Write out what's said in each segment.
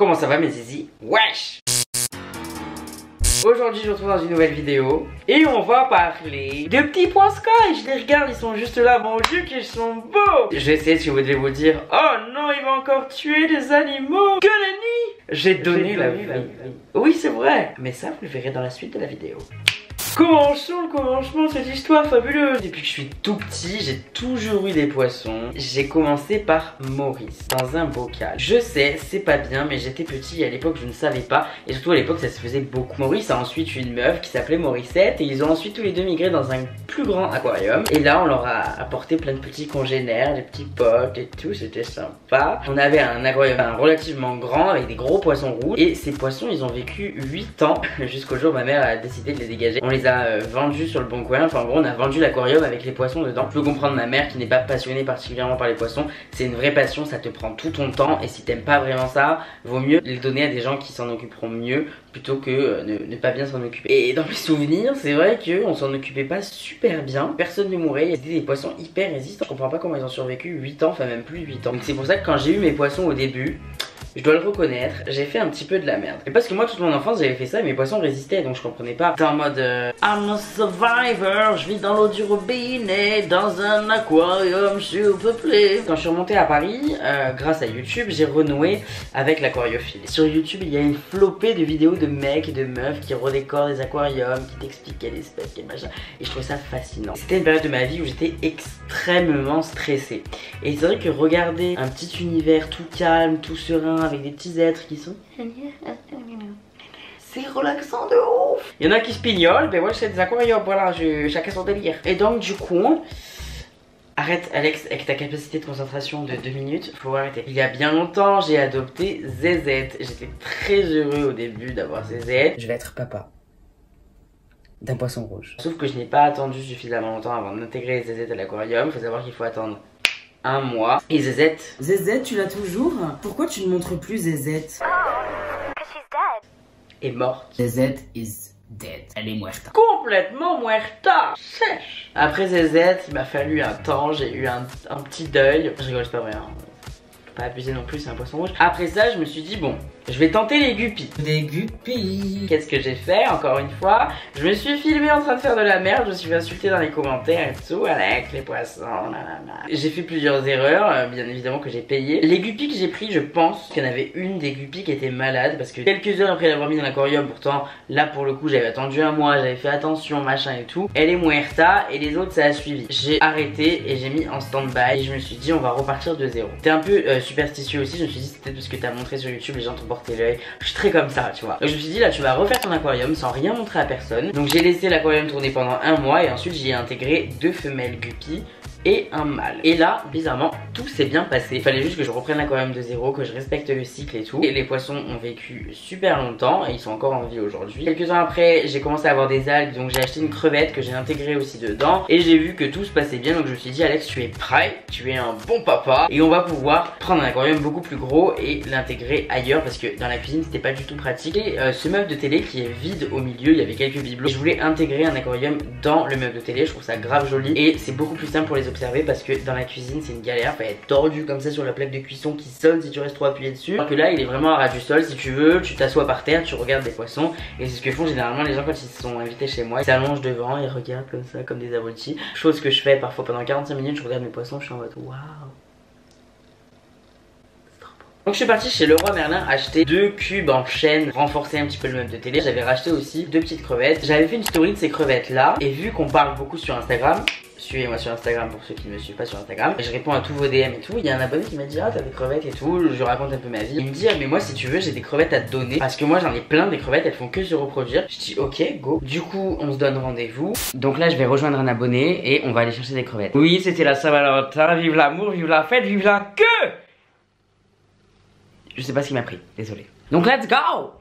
Comment ça va mes zizi? Wesh! Aujourd'hui je vous retrouve dans une nouvelle vidéo et on va parler de petits pois sky. Je les regarde, ils sont juste là, mon dieu qu'ils sont beaux. Je sais ce que vous devez vous dire. Oh non, il va encore tuer des animaux. Que nenni! J'ai donné la vie. Oui c'est vrai, mais ça vous le verrez dans la suite de la vidéo. Commençons le commencement de cette histoire fabuleuse. Depuis que je suis tout petit, j'ai toujours eu des poissons. J'ai commencé par Maurice, dans un bocal. Je sais, c'est pas bien, mais j'étais petit et à l'époque je ne savais pas. Et surtout à l'époque ça se faisait beaucoup. Maurice a ensuite eu une meuf qui s'appelait Morissette. Et ils ont ensuite tous les deux migré dans un plus grand aquarium. Et là on leur a apporté plein de petits congénères, des petits potes et tout, c'était sympa. On avait un aquarium relativement grand avec des gros poissons rouges. Et ces poissons ils ont vécu 8 ans jusqu'au jour où ma mère a décidé de les dégager. On les a vendus sur le bon coin, enfin en gros on a vendu l'aquarium avec les poissons dedans. Je peux comprendre ma mère qui n'est pas passionnée particulièrement par les poissons, c'est une vraie passion, ça te prend tout ton temps et si t'aimes pas vraiment ça, vaut mieux les donner à des gens qui s'en occuperont mieux plutôt que ne pas bien s'en occuper. Et dans mes souvenirs, c'est vrai qu'on s'en occupait pas super bien, personne ne mourait, c'était des poissons hyper résistants. Je comprends pas comment ils ont survécu 8 ans, enfin même plus de 8 ans. Donc c'est pour ça que quand j'ai eu mes poissons au début, je dois le reconnaître, j'ai fait un petit peu de la merde. Et parce que moi toute mon enfance j'avais fait ça et mes poissons résistaient donc je comprenais pas. J'étais en mode I'm a survivor, je vis dans l'eau du robinet, dans un aquarium s'il te plaît. Quand je suis remontée à Paris, grâce à YouTube, j'ai renoué avec l'aquariophilie. Sur YouTube il y a une flopée de vidéos de mecs et de meufs qui redécorent des aquariums, qui t'expliquent quelle espèce, quel machin. Et je trouvais ça fascinant. C'était une période de ma vie où j'étais extrêmement stressée. Et c'est vrai que regarder un petit univers tout calme, tout serein, avec des petits êtres qui sont... c'est relaxant de ouf. Il y en a qui se pignolent, ben moi je fais des aquariums, voilà, chacun son délire. Et donc du coup... Arrête Alex avec ta capacité de concentration de 2 minutes, faut arrêter. Il y a bien longtemps j'ai adopté Zézette. J'étais très heureux au début d'avoir Zézette. Je vais être papa d'un poisson rouge. Sauf que je n'ai pas attendu suffisamment longtemps avant d'intégrer Zézette à l'aquarium. Faut savoir qu'il faut attendre 1 mois. Et Zézette. Zézette, tu l'as toujours? Pourquoi tu ne montres plus Zézette? Est morte. Zézette is dead. Elle est muerta. Complètement muerta. Sèche. Après Zézette, il m'a fallu un temps. J'ai eu un petit deuil. Je rigole, c'est pas vrai. Hein. Faut pas abuser non plus, c'est un poisson rouge. Après ça, je me suis dit, bon, je vais tenter les guppies. Des guppies. Qu'est-ce que j'ai fait encore une fois? Je me suis filmé en train de faire de la merde. Je me suis fait insulter dans les commentaires et tout avec les poissons. J'ai fait plusieurs erreurs, bien évidemment que j'ai payé. Les guppies que j'ai pris, je pense qu'il y en avait une des guppies qui était malade parce que quelques heures après l'avoir mis dans l'aquarium, pourtant là pour le coup j'avais attendu 1 mois, j'avais fait attention machin et tout. Elle est muerta et les autres ça a suivi. J'ai arrêté et j'ai mis en stand-by et je me suis dit on va repartir de zéro. C'était un peu superstitieux aussi, je me suis dit c'était parce que t'as montré sur YouTube, les gens t'ont porté l'œil. Je suis très comme ça, tu vois. Donc je me suis dit là tu vas refaire ton aquarium sans rien montrer à personne. Donc j'ai laissé l'aquarium tourner pendant 1 mois et ensuite j'y ai intégré 2 femelles guppies et un mâle. Et là, bizarrement, tout s'est bien passé. Il fallait juste que je reprenne l'aquarium de zéro, que je respecte le cycle et tout. Et les poissons ont vécu super longtemps et ils sont encore en vie aujourd'hui. Quelques temps après, j'ai commencé à avoir des algues, donc j'ai acheté une crevette que j'ai intégrée aussi dedans. Et j'ai vu que tout se passait bien, donc je me suis dit, Alex, tu es prêt, tu es un bon papa. Et on va pouvoir prendre un aquarium beaucoup plus gros et l'intégrer ailleurs parce que dans la cuisine, c'était pas du tout pratique. Et ce meuble de télé qui est vide au milieu, il y avait quelques bibelots. Je voulais intégrer un aquarium dans le meuble de télé, je trouve ça grave joli. Et c'est beaucoup plus simple pour les observer parce que dans la cuisine c'est une galère, faut être tordu comme ça sur la plaque de cuisson qui sonne si tu restes trop appuyé dessus. Alors que là il est vraiment à ras du sol, si tu veux tu t'assois par terre, tu regardes des poissons. Et c'est ce que font généralement les gens quand ils sont invités chez moi. Ils s'allongent devant et regardent comme ça comme des abrutis. Chose que je fais parfois pendant 45 minutes, je regarde mes poissons, je suis en mode waouh. Donc je suis partie chez Leroy Merlin acheter 2 cubes en chêne, renforcer un petit peu le meuble de télé. J'avais racheté aussi 2 petites crevettes. J'avais fait une story de ces crevettes là. Et vu qu'on parle beaucoup sur Instagram, suivez-moi sur Instagram pour ceux qui ne me suivent pas sur Instagram. Et je réponds à tous vos DM et tout. Il y a un abonné qui m'a dit ah t'as des crevettes et tout. Je raconte un peu ma vie. Il me dit ah mais moi si tu veux j'ai des crevettes à te donner. Parce que moi j'en ai plein des crevettes, elles font que se reproduire. Je dis ok go. Du coup on se donne rendez-vous. Donc là je vais rejoindre un abonné et on va aller chercher des crevettes. Oui c'était la Saint-Valentin, vive l'amour, vive la fête, vive la queue. Je sais pas ce qui m'a pris, désolé. Donc let's go!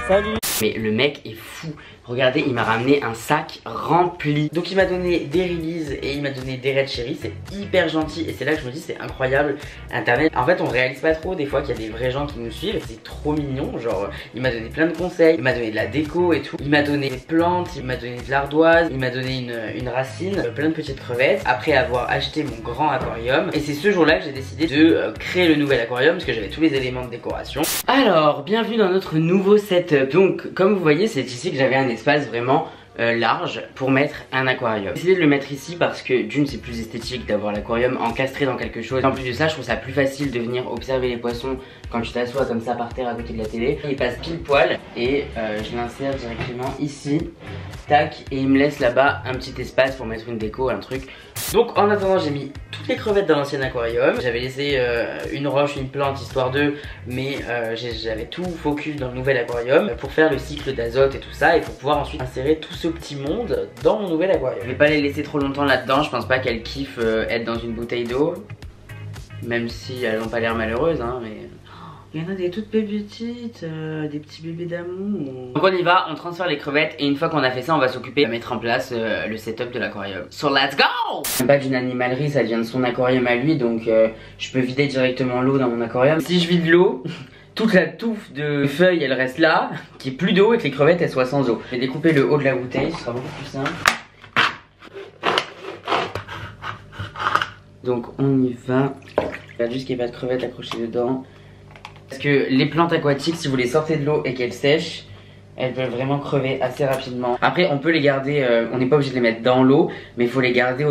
Salut! Mais le mec est fou. Regardez, il m'a ramené un sac rempli. Donc il m'a donné des releases et il m'a donné des Red Cherry. C'est hyper gentil et c'est là que je me dis c'est incroyable Internet. En fait on réalise pas trop des fois qu'il y a des vrais gens qui nous suivent. C'est trop mignon, genre il m'a donné plein de conseils, il m'a donné de la déco et tout. Il m'a donné des plantes, il m'a donné de l'ardoise, il m'a donné une racine, plein de petites crevettes. Après avoir acheté mon grand aquarium. Et c'est ce jour-là que j'ai décidé de créer le nouvel aquarium parce que j'avais tous les éléments de décoration. Alors bienvenue dans notre nouveau setup. Donc comme vous voyez c'est ici que j'avais un espace vraiment large pour mettre un aquarium. J'ai décidé de le mettre ici parce que d'une c'est plus esthétique d'avoir l'aquarium encastré dans quelque chose. En plus de ça je trouve ça plus facile de venir observer les poissons quand tu t'assois comme ça par terre à côté de la télé. Il passe pile poil et je l'insère directement ici. Tac, et il me laisse là-bas un petit espace pour mettre une déco, un truc. Donc en attendant j'ai mis toutes les crevettes dans l'ancien aquarium. J'avais laissé une roche, une plante histoire d'eux, mais j'avais tout focus dans le nouvel aquarium pour faire le cycle d'azote et tout ça et pour pouvoir ensuite insérer tout ce petit monde dans mon nouvel aquarium. Je vais pas les laisser trop longtemps là-dedans, je pense pas qu'elles kiffent être dans une bouteille d'eau. Même si elles n'ont pas l'air malheureuses hein, mais... Il y en a des toutes petites, des petits bébés d'amour. Donc on y va, on transfère les crevettes et une fois qu'on a fait ça, on va s'occuper de mettre en place le setup de l'aquarium. So let's go! C'est pas d'une animalerie, ça vient de son aquarium à lui, donc je peux vider directement l'eau dans mon aquarium. Si je vide l'eau, toute la touffe de feuilles elle reste là, qu'il n'y ait plus d'eau et que les crevettes elles soient sans eau. Je vais découper le haut de la bouteille, ce sera beaucoup plus simple. Donc on y va. Regarde juste qu'il n'y ait pas de crevettes accrochées dedans. Parce que les plantes aquatiques, si vous les sortez de l'eau et qu'elles sèchent, elles peuvent vraiment crever assez rapidement. Après on peut les garder, on n'est pas obligé de les mettre dans l'eau, mais il faut les garder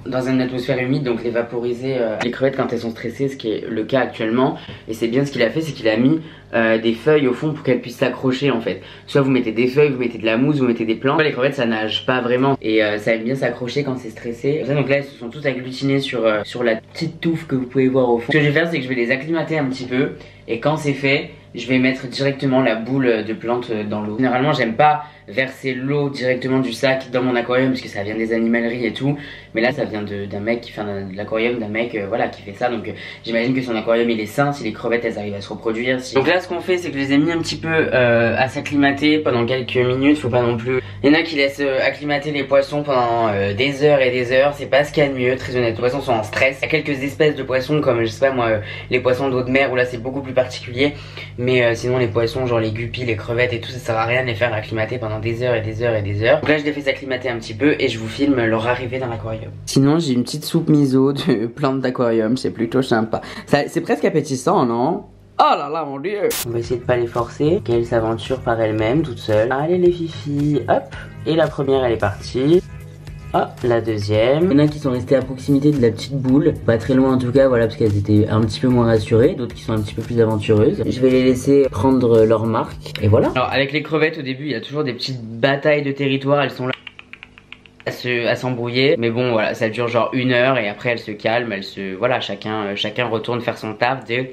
dans une atmosphère humide, donc les vaporiser les crevettes quand elles sont stressées, ce qui est le cas actuellement. Et c'est bien ce qu'il a fait, c'est qu'il a mis des feuilles au fond pour qu'elles puissent s'accrocher en fait. Soit vous mettez des feuilles, vous mettez de la mousse, vous mettez des plantes. Les crevettes ça nage pas vraiment et ça aime bien s'accrocher quand c'est stressé. Donc là elles se sont toutes agglutinées sur la petite touffe que vous pouvez voir au fond. Ce que je vais faire c'est que je vais les acclimater un petit peu et quand c'est fait, je vais mettre directement la boule de plante dans l'eau. Généralement j'aime pas verser l'eau directement du sac dans mon aquarium parce que ça vient des animaleries et tout. Mais là ça vient d'un mec qui fait de l'aquarium, d'un mec voilà, qui fait ça. Donc j'imagine que son aquarium il est sain si les crevettes elles arrivent à se reproduire. Donc là ce qu'on fait c'est que je les ai mis un petit peu à s'acclimater pendant quelques minutes. Faut pas non plus... Il y en a qui laissent acclimater les poissons pendant des heures et des heures. C'est pas ce qu'il y a de mieux, très honnête. Les poissons sont en stress. Il y a quelques espèces de poissons comme je sais pas moi les poissons d'eau de mer où là c'est beaucoup plus particulier. Mais sinon les poissons genre les guppies, les crevettes et tout, ça sert à rien de les faire acclimater pendant des heures et des heures et des heures. Donc là je les fais s'acclimater un petit peu et je vous filme leur arrivée dans l'aquarium. Sinon j'ai une petite soupe miso de plantes d'aquarium, c'est plutôt sympa. C'est presque appétissant non? Oh là là mon dieu! On va essayer de pas les forcer, qu'elles s'aventurent par elles-mêmes toutes seules. Allez les filles, hop! Et la première elle est partie. Oh, la deuxième. Il y en a qui sont restés à proximité de la petite boule, pas très loin en tout cas, voilà, parce qu'elles étaient un petit peu moins rassurées, d'autres qui sont un petit peu plus aventureuses. Je vais les laisser prendre leur marque, et voilà. Alors avec les crevettes au début, il y a toujours des petites batailles de territoire, elles sont là à s'embrouiller, mais bon voilà, ça dure genre 1 heure et après elles se calment, voilà, chacun retourne faire son taf de...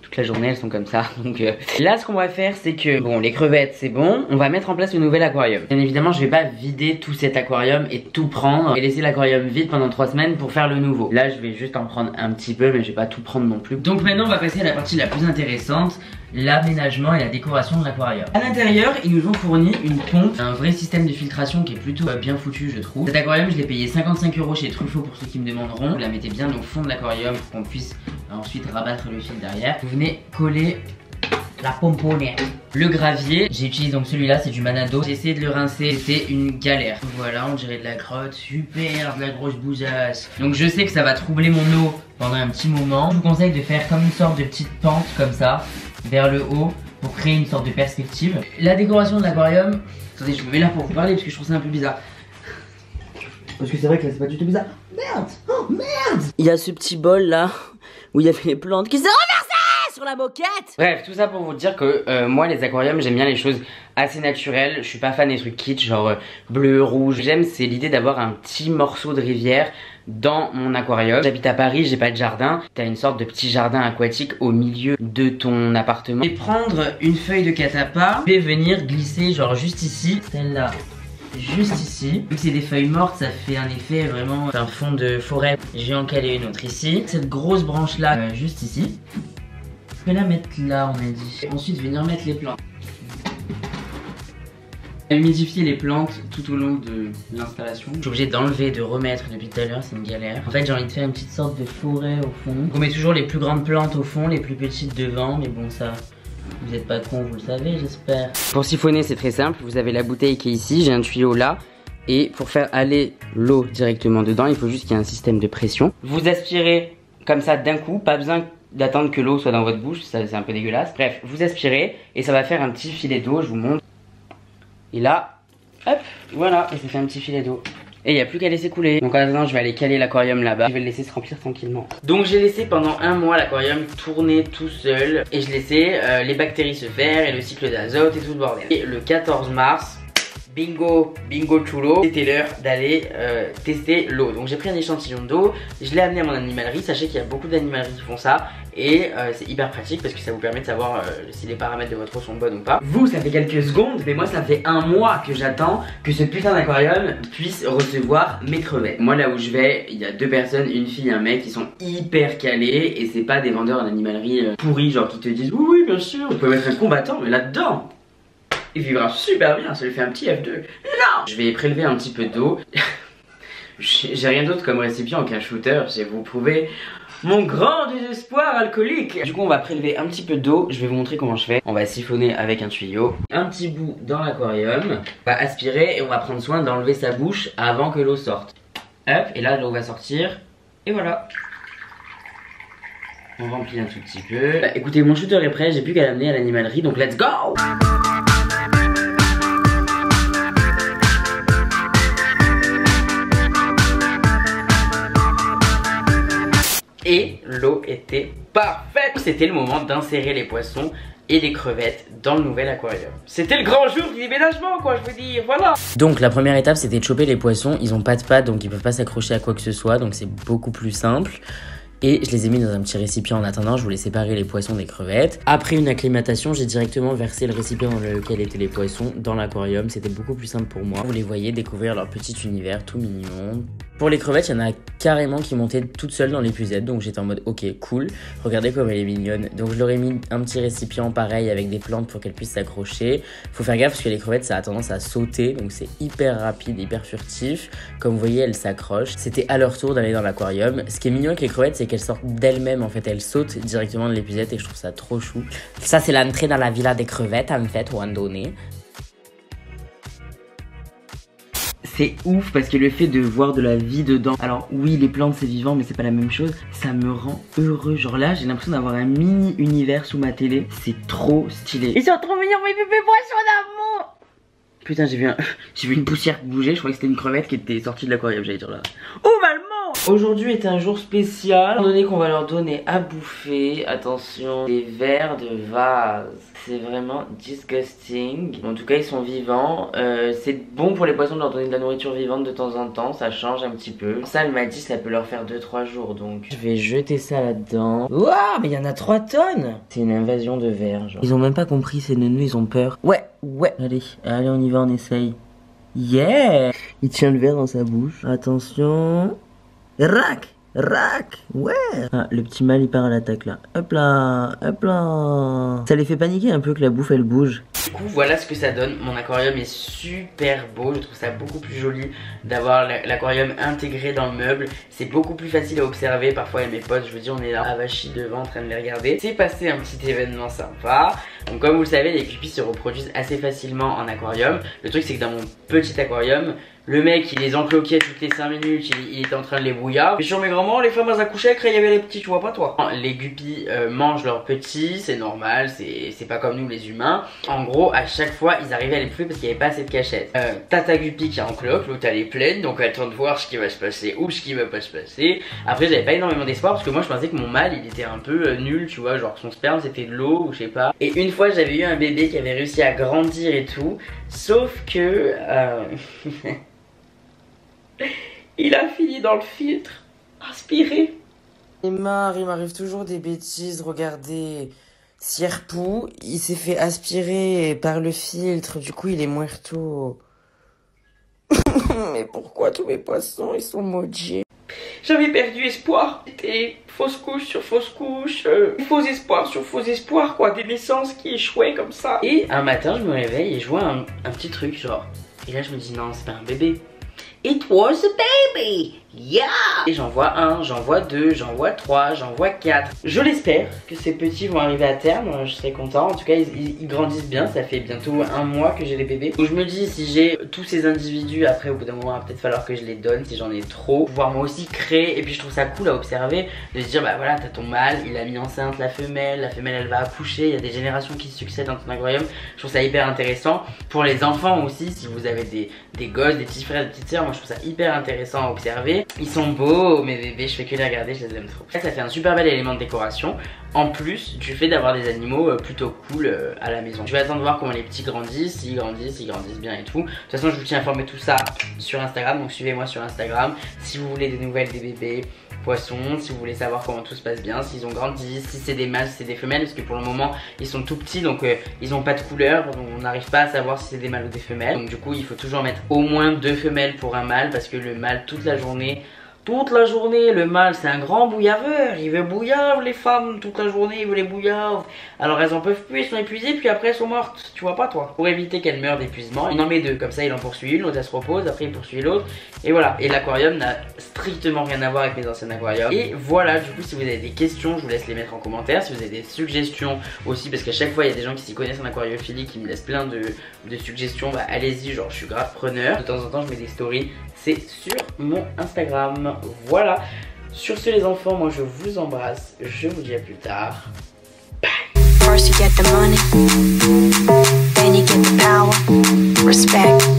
Toute la journée elles sont comme ça. Donc là ce qu'on va faire c'est que bon les crevettes c'est bon, on va mettre en place le nouvel aquarium. Bien évidemment je vais pas vider tout cet aquarium et tout prendre et laisser l'aquarium vide pendant 3 semaines pour faire le nouveau. Là je vais juste en prendre un petit peu mais je vais pas tout prendre non plus. Donc maintenant on va passer à la partie la plus intéressante, l'aménagement et la décoration de l'aquarium. À l'intérieur ils nous ont fourni une pompe, un vrai système de filtration qui est plutôt bien foutu je trouve. Cet aquarium je l'ai payé 55 € chez Truffaut pour ceux qui me demanderont. Vous la mettez bien au fond de l'aquarium pour qu'on puisse ensuite rabattre le fil derrière. Vous venez coller la pompone. Le gravier, j'ai utilisé donc celui-là, c'est du Manado. J'ai essayé de le rincer, c'était une galère. Voilà, on dirait de la crotte, super, de la grosse bousasse. Donc je sais que ça va troubler mon eau pendant un petit moment. Je vous conseille de faire comme une sorte de petite pente comme ça, vers le haut, pour créer une sorte de perspective. La décoration de l'aquarium, attendez, je me mets là pour vous parler parce que je trouve ça un peu bizarre. Parce que c'est vrai que là c'est pas du tout bizarre. Merde, oh merde. Il y a ce petit bol là où il y avait les plantes qui se renversaient sur la moquette. Bref, tout ça pour vous dire que moi les aquariums j'aime bien les choses assez naturelles. Je suis pas fan des trucs kitsch genre bleu, rouge. J'aime c'est l'idée d'avoir un petit morceau de rivière dans mon aquarium. J'habite à Paris, j'ai pas de jardin. T'as une sorte de petit jardin aquatique au milieu de ton appartement. Je vais prendre une feuille de catappa. Je vais venir glisser genre juste ici, celle-là. Juste ici, vu que c'est des feuilles mortes, ça fait un effet vraiment un fond de forêt. Je vais en caler une autre ici. Cette grosse branche là, juste ici. Je vais la mettre là, on a dit. Ensuite, venir mettre les plantes. humidifier les plantes tout au long de l'installation. Je suis obligé d'enlever, de remettre depuis tout à l'heure, c'est une galère. En fait j'ai envie de faire une petite sorte de forêt au fond. On met toujours les plus grandes plantes au fond, les plus petites devant, mais bon ça, vous êtes pas con, vous le savez j'espère. Pour siphonner c'est très simple, vous avez la bouteille qui est ici, j'ai un tuyau là. Et pour faire aller l'eau directement dedans, il faut juste qu'il y ait un système de pression. Vous aspirez comme ça d'un coup, pas besoin d'attendre que l'eau soit dans votre bouche, ça c'est un peu dégueulasse. Bref, vous aspirez et ça va faire un petit filet d'eau, je vous montre. Et là, hop, voilà, et ça fait un petit filet d'eau. Et il n'y a plus qu'à laisser couler. Donc en attendant, je vais aller caler l'aquarium là-bas. Je vais le laisser se remplir tranquillement. Donc j'ai laissé pendant un mois l'aquarium tourner tout seul. Et je laissais les bactéries se faire et le cycle d'azote et tout le bordel. Et le 14 mars, bingo, bingo chulo, c'était l'heure d'aller tester l'eau. Donc j'ai pris un échantillon d'eau, je l'ai amené à mon animalerie. Sachez qu'il y a beaucoup d'animaleries qui font ça. Et c'est hyper pratique parce que ça vous permet de savoir si les paramètres de votre eau sont bonnes ou pas. Vous, ça fait quelques secondes, mais moi ça fait un mois que j'attends que ce putain d'aquarium puisse recevoir mes crevettes. Moi là où je vais, il y a deux personnes, une fille et un mec qui sont hyper calés. Et c'est pas des vendeurs d'animalerie pourris genre qui te disent oui oui bien sûr, vous pouvez mettre un combattant, mais là-dedans il vivra super bien, ça lui fait un petit F2. Non. Je vais prélever un petit peu d'eau. J'ai rien d'autre comme récipient qu'un shooter, je vais vous prouver mon grand désespoir alcoolique. Du coup on va prélever un petit peu d'eau, je vais vous montrer comment je fais. On va siphonner avec un tuyau. Un petit bout dans l'aquarium. On va aspirer et on va prendre soin d'enlever sa bouche avant que l'eau sorte. Hop, et là l'eau va sortir. Et voilà. On remplit un tout petit peu. Bah, écoutez, mon shooter est prêt, j'ai plus qu'à l'amener à l'animalerie, donc let's go. Et l'eau était parfaite. C'était le moment d'insérer les poissons et les crevettes dans le nouvel aquarium. C'était le grand jour du déménagement quoi, je veux dire, voilà. Donc la première étape c'était de choper les poissons. Ils ont pas de pattes donc ils peuvent pas s'accrocher à quoi que ce soit. Donc c'est beaucoup plus simple. Et je les ai mis dans un petit récipient en attendant, je voulais séparer les poissons des crevettes. Après une acclimatation, j'ai directement versé le récipient dans lequel étaient les poissons dans l'aquarium. C'était beaucoup plus simple pour moi. Vous les voyez découvrir leur petit univers tout mignon. Pour les crevettes, il y en a carrément qui montaient toutes seules dans l'épuisette. Donc j'étais en mode ok, cool. Regardez comme elle est mignonne. Donc je leur ai mis un petit récipient pareil avec des plantes pour qu'elles puissent s'accrocher. Faut faire gaffe parce que les crevettes, ça a tendance à sauter. Donc c'est hyper rapide, hyper furtif. Comme vous voyez, elles s'accrochent. C'était à leur tour d'aller dans l'aquarium. Ce qui est mignon avec les crevettes, c'est qu'elles sortent d'elles-mêmes. En fait, elles sautent directement de l'épuisette et je trouve ça trop chou. Ça, c'est l'entrée dans la villa des crevettes, en fait, randonnée. C'est ouf parce que le fait de voir de la vie dedans. Alors oui les plantes c'est vivant mais c'est pas la même chose. Ça me rend heureux. Genre là j'ai l'impression d'avoir un mini univers sous ma télé. C'est trop stylé. Ils sont trop mignons mes bébés poissons d'amour. Putain j'ai vu une poussière bouger. Je croyais que c'était une crevette qui était sortie de l'aquarium, j'allais dire là. Oh Valmont. Aujourd'hui est un jour spécial. Étant donné qu'on va leur donner à bouffer. Attention, des vers de vase. C'est vraiment disgusting. En tout cas ils sont vivants. C'est bon pour les poissons de leur donner de la nourriture vivante de temps en temps. Ça change un petit peu. Ça elle m'a dit ça peut leur faire 2-3 jours. Donc je vais jeter ça là-dedans. Waouh mais il y en a 3 tonnes. C'est une invasion de vers genre. Ils ont même pas compris ces neuneux, ils ont peur. Ouais. Allez on y va, on essaye. Yeah. Il tient le verre dans sa bouche. Attention. Rac, ouais. Ah, le petit mâle il part à l'attaque là. Hop là. Ça les fait paniquer un peu que la bouffe elle bouge. Du coup voilà ce que ça donne. Mon aquarium est super beau. Je trouve ça beaucoup plus joli d'avoir l'aquarium intégré dans le meuble. C'est beaucoup plus facile à observer. Parfois avec mes potes je veux dire on est là avachis devant en train de les regarder. C'est passé un petit événement sympa. Donc comme vous le savez les guppies se reproduisent assez facilement en aquarium. Le truc c'est que dans mon petit aquarium le mec il les encloquait toutes les 5 minutes, il était en train de les brouillard. Mais sur mes grands-mères, les femmes elles accouchaient, il y avait les petits, tu vois pas toi. Les guppies mangent leurs petits, c'est normal, c'est pas comme nous les humains. En gros, à chaque fois, ils arrivaient à les bouffer parce qu'il n'y avait pas assez de cachette. T'as ta guppie qui est en cloque, l'autre elle est pleine, donc elle attend de voir ce qui va se passer ou ce qui va pas se passer. Après, j'avais pas énormément d'espoir parce que moi je pensais que mon mâle il était un peu nul, tu vois, genre que son sperme c'était de l'eau ou je sais pas. Et une fois, j'avais eu un bébé qui avait réussi à grandir et tout, sauf que. Il a fini dans le filtre, aspiré. Et il m'arrive toujours des bêtises, regardez. Sierpou, il s'est fait aspirer par le filtre, du coup il est muerto. Mais pourquoi tous mes poissons, ils sont maudits? J'avais perdu espoir. C'était fausse couche sur fausse couche, faux espoir sur faux espoir, quoi. Des naissances qui échouaient comme ça. Et un matin, je me réveille et je vois un petit truc, genre. Et là, je me dis, non, c'est pas un bébé. It was a baby! Yeah! Et j'en vois 1, j'en vois 2, j'en vois 3, j'en vois 4. Je l'espère que ces petits vont arriver à terme, je serai content. En tout cas, ils grandissent bien, ça fait bientôt 1 mois que j'ai les bébés. Donc je me dis, si j'ai tous ces individus, après au bout d'un moment, il va peut-être falloir que je les donne si j'en ai trop. Pouvoir moi aussi créer, et puis je trouve ça cool à observer, de se dire, bah voilà, t'as ton mâle, il a mis enceinte la femelle elle va accoucher, il y a des générations qui se succèdent dans ton aquarium. Je trouve ça hyper intéressant. Pour les enfants aussi, si vous avez des gosses, des petits frères, des petites sœurs, moi je trouve ça hyper intéressant à observer. Ils sont beaux, mes bébés, je fais que les regarder, je les aime trop. Ça fait un super bel élément de décoration, en plus du fait d'avoir des animaux plutôt cool à la maison. Je vais attendre de voir comment les petits grandissent, s'ils grandissent bien et tout. De toute façon, je vous tiens informé tout ça sur Instagram, donc suivez-moi sur Instagram. Si vous voulez des nouvelles des bébés poissons, si vous voulez savoir comment tout se passe bien, s'ils ont grandi, si c'est des mâles, si c'est des femelles, parce que pour le moment, ils sont tout petits, donc ils n'ont pas de couleur, on n'arrive pas à savoir si c'est des mâles ou des femelles. Donc du coup, il faut toujours mettre au moins 2 femelles pour un mâle, parce que le mâle, toute la journée, le mâle c'est un grand bouillaveur, il veut bouillave les femmes toute la journée, il veut les bouillave. Alors elles en peuvent plus, elles sont épuisées, puis après elles sont mortes, tu vois pas toi. Pour éviter qu'elles meurent d'épuisement, on en met 2, comme ça il en poursuit une, l'autre elle se repose, après il poursuit l'autre, et voilà. Et l'aquarium n'a strictement rien à voir avec mes anciens aquariums. Et voilà, du coup si vous avez des questions, je vous laisse les mettre en commentaire, si vous avez des suggestions aussi, parce qu'à chaque fois il y a des gens qui s'y connaissent en aquariophilie qui me laissent plein de suggestions, bah allez-y, genre je suis grave preneur. De temps en temps je mets des stories, c'est sur mon Instagram. Voilà, sur ce les enfants, moi je vous embrasse, je vous dis à plus tard, bye. First you get the money, then you get the power, respect.